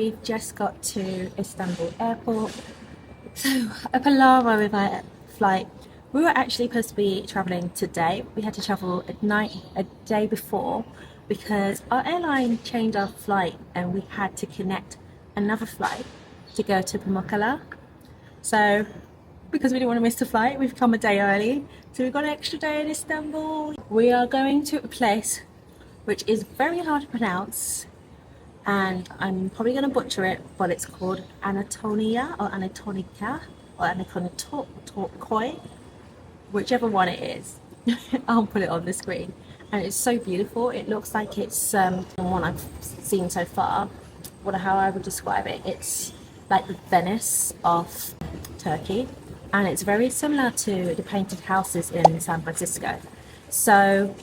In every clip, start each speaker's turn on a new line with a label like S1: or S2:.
S1: we've just got to Istanbul airport. So a palaver with our flight. We were actually supposed to be travelling today. We had to travel a day before because our airline changed our flight and we had to connect another flight to go to Pamukkale. So because we didn't want to miss the flight, we've come a day early. So we've got an extra day in Istanbul. We are going to a place which is very hard to pronounce, and I'm probably going to butcher it, but it's called Anatolia or Anatolia or Anakonitokoi, whichever one it is. I'll put it on the screen. And it's so beautiful. It looks like it's the one I've seen so far. How I would describe it, it's like the Venice of Turkey, and it's very similar to the painted houses in San Francisco. So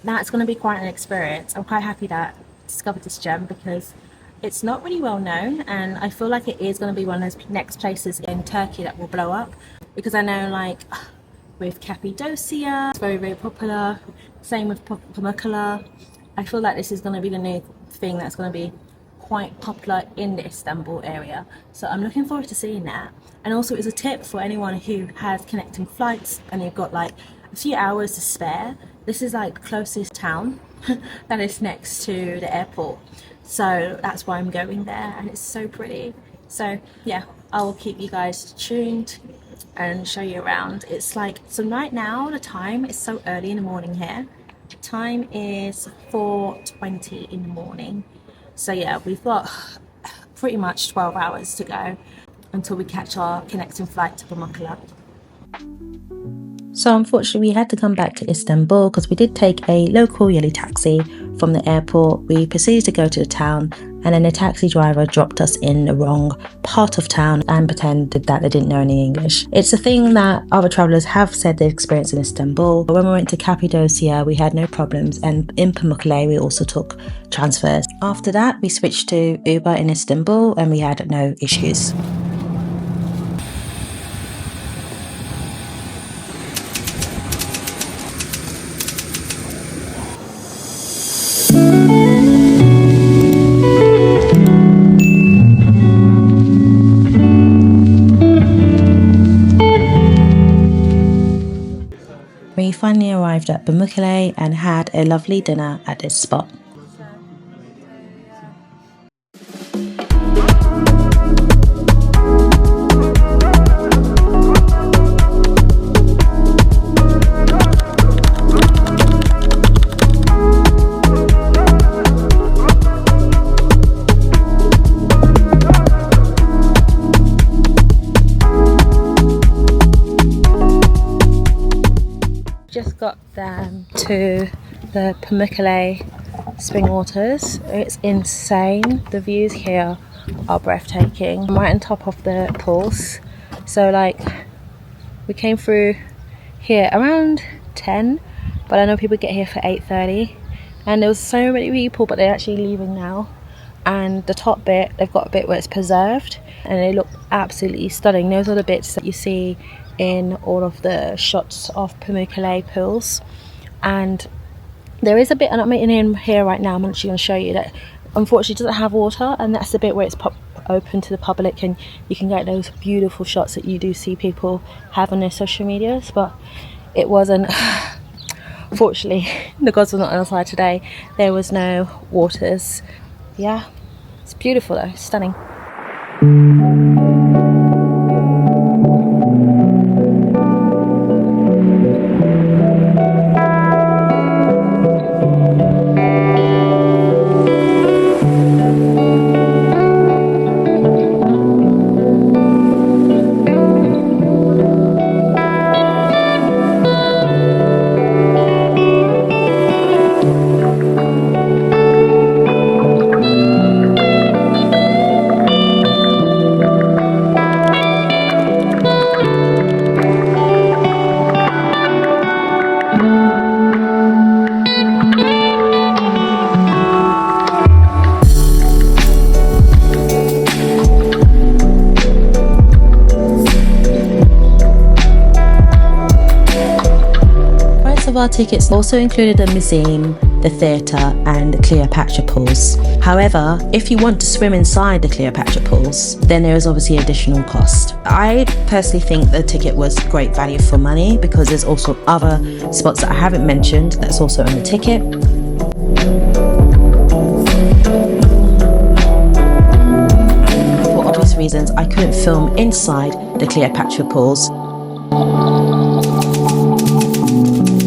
S1: that's going to be quite an experience. I'm quite happy that I discovered this gem because it's not really well known, and I feel like it is going to be one of those next places in Turkey that will blow up, because I know like with Cappadocia, it's very, very popular. Same with Pamukkale. I feel like this is going to be the new thing that's going to be quite popular in the Istanbul area. So I'm looking forward to seeing that. And also, it's a tip for anyone who has connecting flights and you've got like a few hours to spare. This is like the closest town that is next to the airport. So that's why I'm going there, and it's so pretty. So yeah, I will keep you guys tuned and show you around. It's like, so right now the time is so early in the morning here. The time is 4:20 in the morning. So yeah, we've got pretty much 12 hours to go until we catch our connecting flight to Pamukkale.
S2: So unfortunately we had to come back to Istanbul because we did take a local yellow taxi from the airport. We proceeded to go to the town, and then the taxi driver dropped us in the wrong part of town and pretended that they didn't know any English. It's a thing that other travellers have said they experienced in Istanbul. But when we went to Cappadocia, we had no problems, and in Pamukkale we also took transfers. After that, we switched to Uber in Istanbul and we had no issues. We finally arrived at Pamukkale and had a lovely dinner at this spot.
S1: Just got down to the Pamukkale spring waters. It's insane. The views here are breathtaking. I'm right on top of the pools. So like, we came through here around 10, but I know people get here for 8:30, and there was so many people, but they're actually leaving now. And the top bit, they've got a bit where it's preserved, and they look absolutely stunning. Those are the bits that you see in all of the shots of Pamukkale pools. And there is a bit, and I'm in here right now, I'm actually going to show you, that unfortunately doesn't have water, and that's the bit where it's open to the public and you can get those beautiful shots that you do see people have on their social medias. But it wasn't, fortunately the gods were not on our side today. There was no waters. Yeah, it's beautiful though, stunning.
S2: Our tickets also included a museum, the theatre and the Cleopatra Pools. However, if you want to swim inside the Cleopatra Pools, then there is obviously additional cost. I personally think the ticket was great value for money because there's also other spots that I haven't mentioned that's also on the ticket. For obvious reasons, I couldn't film inside the Cleopatra Pools.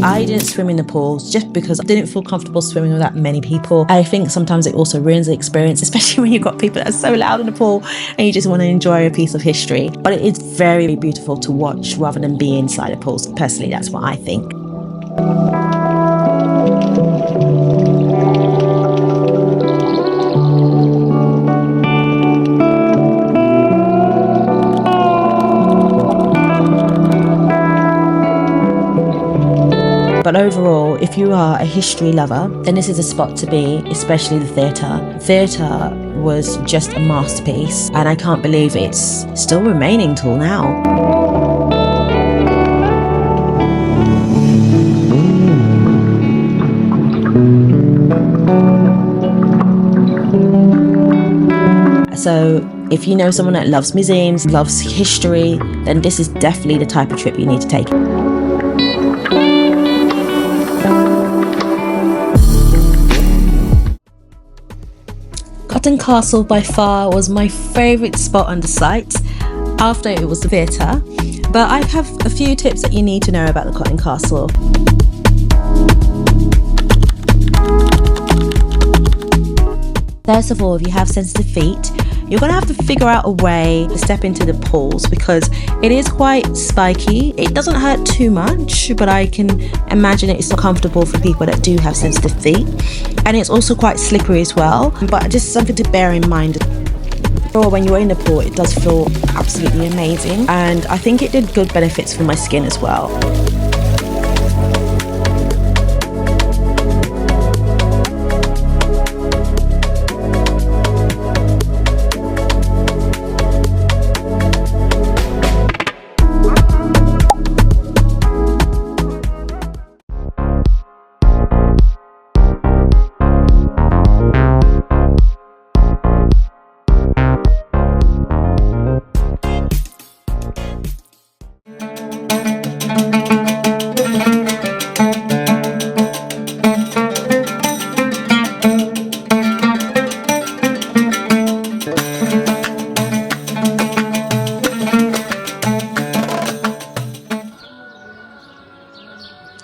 S2: I didn't swim in the pools just because I didn't feel comfortable swimming with that many people. I think sometimes it also ruins the experience, especially when you've got people that are so loud in the pool and you just want to enjoy a piece of history. But it is very beautiful to watch rather than be inside the pools. Personally, that's what I think. But overall, if you are a history lover, then this is a spot to be, especially the theatre. Theatre was just a masterpiece, and I can't believe it's still remaining till now. So if you know someone that loves museums, loves history, then this is definitely the type of trip you need to take. Castle by far was my favourite spot on the site. After it was the theatre, but I have a few tips that you need to know about the Cotton Castle. First of all, if you have sensitive feet, you're going to have to figure out a way to step into the pools because it is quite spiky. It doesn't hurt too much, but I can imagine it's not comfortable for people that do have sensitive feet. And it's also quite slippery as well, but just something to bear in mind. When you're in the pool, it does feel absolutely amazing, and I think it did good benefits for my skin as well.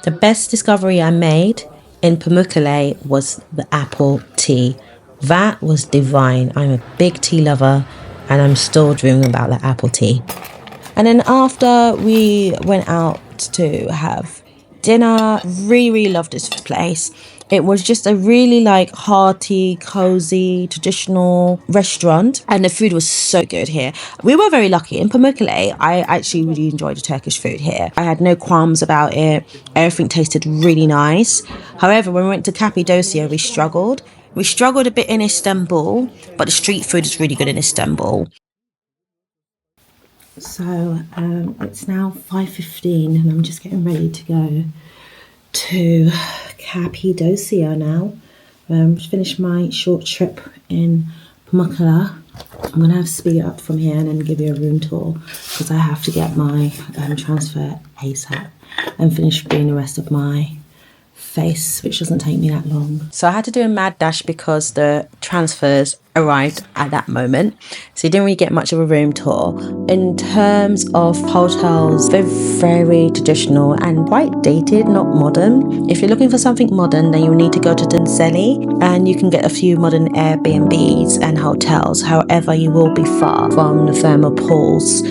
S2: The best discovery I made in Pamukkale was the apple tea. That was divine. I'm a big tea lover and I'm still dreaming about that apple tea. And then after we went out to have dinner, really loved this place. It was just a really hearty, cozy, traditional restaurant, and the food was so good here. We were very lucky. In Pamukkale, I actually really enjoyed the Turkish food here. I had no qualms about it. Everything tasted really nice. However, when we went to Cappadocia, we struggled. We struggled a bit in Istanbul, but the street food is really good in Istanbul. So it's now 5:15 and I'm just getting ready to go to Cappadocia now. Finish my short trip in Pamukkale. I'm going to have to speed it up from here and then give you a room tour because I have to get my transfer ASAP and finish doing the rest of my face, which doesn't take me that long. So I had to do a mad dash because the transfers arrived at that moment, so you didn't really get much of a room tour. In terms of hotels, they're very traditional and quite dated, not modern. If you're looking for something modern, then you'll need to go to Dunseli and you can get a few modern Airbnbs and hotels. However, you will be far from the thermal pools.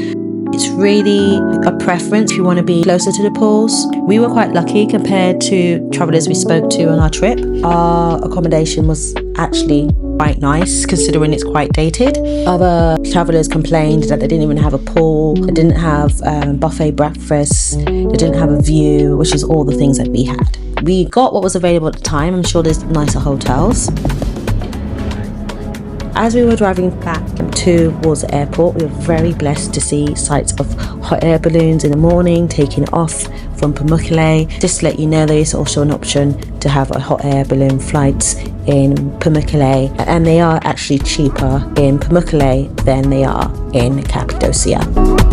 S2: It's really a preference if you want to be closer to the pools. We were quite lucky compared to travellers we spoke to on our trip. Our accommodation was actually quite nice considering it's quite dated. Other travellers complained that they didn't even have a pool, they didn't have buffet breakfast, they didn't have a view, which is all the things that we had. We got what was available at the time. I'm sure there's nicer hotels. As we were driving back towards the airport, we were very blessed to see sights of hot air balloons in the morning taking off from Pamukkale. Just to let you know, there is also an option to have a hot air balloon flights in Pamukkale, and they are actually cheaper in Pamukkale than they are in Cappadocia.